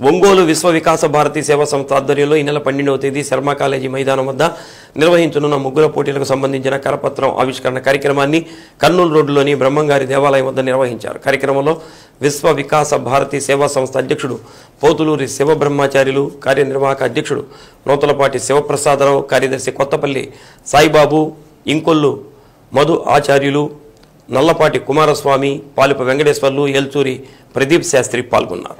ఒంగోలు విశ్వ వికాస భారతి సేవా సంస్థ ఆధ్వర్యంలో ఈ నెల 12వ తేదీ శర్మ కాలేజీ మైదానం వద్ద నిర్వహించనున్న ముగ్గుల పోటీలకు సంబంధించిన కరపత్రం ఆవిష్కరణ కార్యక్రమాన్ని కర్నూలు రోడ్డులోని బ్రహ్మంగారి దేవాలయం వద్ద నిర్వహించారు. కార్యక్రమంలో విశ్వ వికాస భారతి సేవా సంస్థ అధ్యక్షుడు పోతులూరి శివబ్రహ్మచార్యులు, కార్యనిర్వాహక అధ్యక్షుడు నూతలపాటి శివప్రసాదరావు, కార్యదర్శి కొత్తపల్లి సాయిబాబు, ఇంకొల్లు మధు ఆచార్యులు, నల్లపాటి కుమారస్వామి, పాలిప వెంకటేశ్వర్లు, ఎల్చూరి ప్రదీప్ శాస్త్రి పాల్గొన్నారు.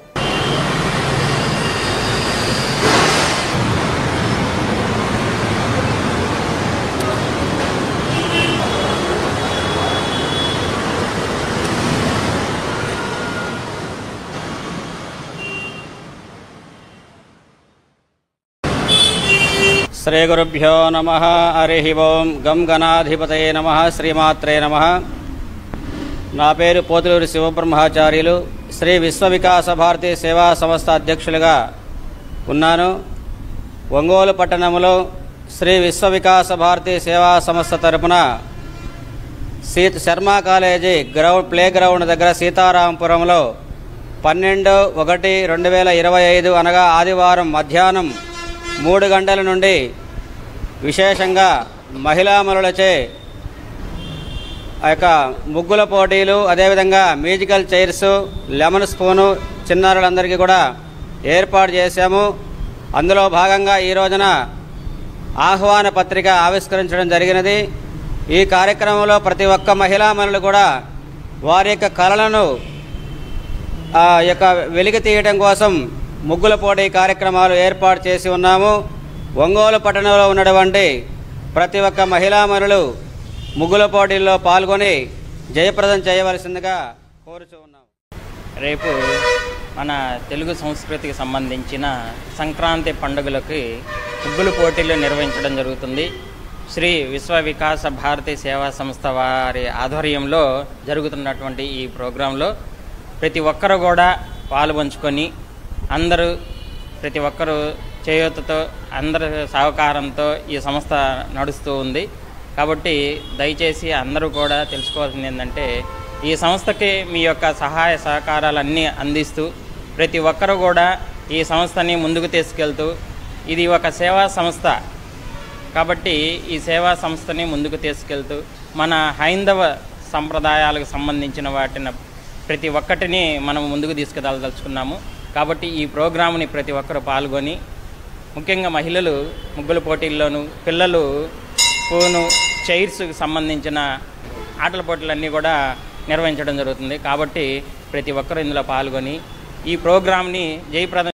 శ్రీ గురుభ్యో నమః. హరి ఓం. గం గణాధిపతయే నమః. శ్రీమాత్రే నమః. నా పేరు పోతులూరి శివబ్రహ్మచార్యులు. శ్రీ విశ్వ వికాస భారతీ సేవా సంస్థ అధ్యక్షులుగా ఉన్నాను. ఒంగోలు పట్టణంలో శ్రీ విశ్వ వికాస భారతీ సేవా సంస్థ తరపున శర్మ కాలేజీ ప్లే గ్రౌండ్ దగ్గర సీతారాంపురంలో 12/1/2025 అనగా ఆదివారం మధ్యాహ్నం 3 గంటల నుండి విశేషంగా మహిళామణులచే ఆ యొక్క ముగ్గుల పోటీలు, అదేవిధంగా మ్యూజికల్ చైర్స్, లెమన్ స్పూను చిన్నారులందరికీ కూడా ఏర్పాటు చేశాము. అందులో భాగంగా ఈ రోజున ఆహ్వాన పత్రిక ఆవిష్కరించడం జరిగినది. ఈ కార్యక్రమంలో ప్రతి ఒక్క మహిళామణులు కూడా వారి యొక్క కళలను వెలికి తీయడం కోసం ముగ్గుల పోటీ కార్యక్రమాలు ఏర్పాటు చేసి ఉన్నాము. ఒంగోలు పట్టణంలో ఉన్నటువంటి ప్రతి ఒక్క మహిళామణులు ముగ్గుల పోటీల్లో పాల్గొని జయప్రదం చేయవలసిందిగా కోరుచూ ఉన్నాము. రేపు మన తెలుగు సంస్కృతికి సంబంధించిన సంక్రాంతి పండుగలకి ముగ్గుల పోటీలు నిర్వహించడం జరుగుతుంది. శ్రీ విశ్వ వికాస భారతీ సేవా సంస్థ వారి ఆధ్వర్యంలో జరుగుతున్నటువంటి ఈ ప్రోగ్రాంలో ప్రతి ఒక్కరు కూడా పాలుపంచుకొని అందరూ ప్రతి ఒక్కరూ చేయూతతో అందరి సహకారంతో ఈ సంస్థ నడుస్తూ ఉంది. కాబట్టి దయచేసి అందరూ కూడా తెలుసుకోవాల్సింది ఏంటంటే, ఈ సంస్థకి మీ యొక్క సహాయ సహకారాలన్నీ అందిస్తూ ప్రతి ఒక్కరూ కూడా ఈ సంస్థని ముందుకు తీసుకెళ్తూ, ఇది ఒక సేవా సంస్థ కాబట్టి ఈ సేవా సంస్థని ముందుకు తీసుకెళ్తూ మన హైందవ సంప్రదాయాలకు సంబంధించిన వాటిని ప్రతి ఒక్కటిని మనం ముందుకు తీసుకెళ్ళదలుచుకున్నాము. కాబట్టి ఈ ప్రోగ్రామ్ని ప్రతి ఒక్కరు పాల్గొని, ముఖ్యంగా మహిళలు ముగ్గుల పోటీల్లోనూ, పిల్లలు స్పూను చైర్స్కి సంబంధించిన ఆటల పోటీలన్నీ కూడా నిర్వహించడం జరుగుతుంది. కాబట్టి ప్రతి ఒక్కరు ఇందులో పాల్గొని ఈ ప్రోగ్రామ్ని జయప్రదం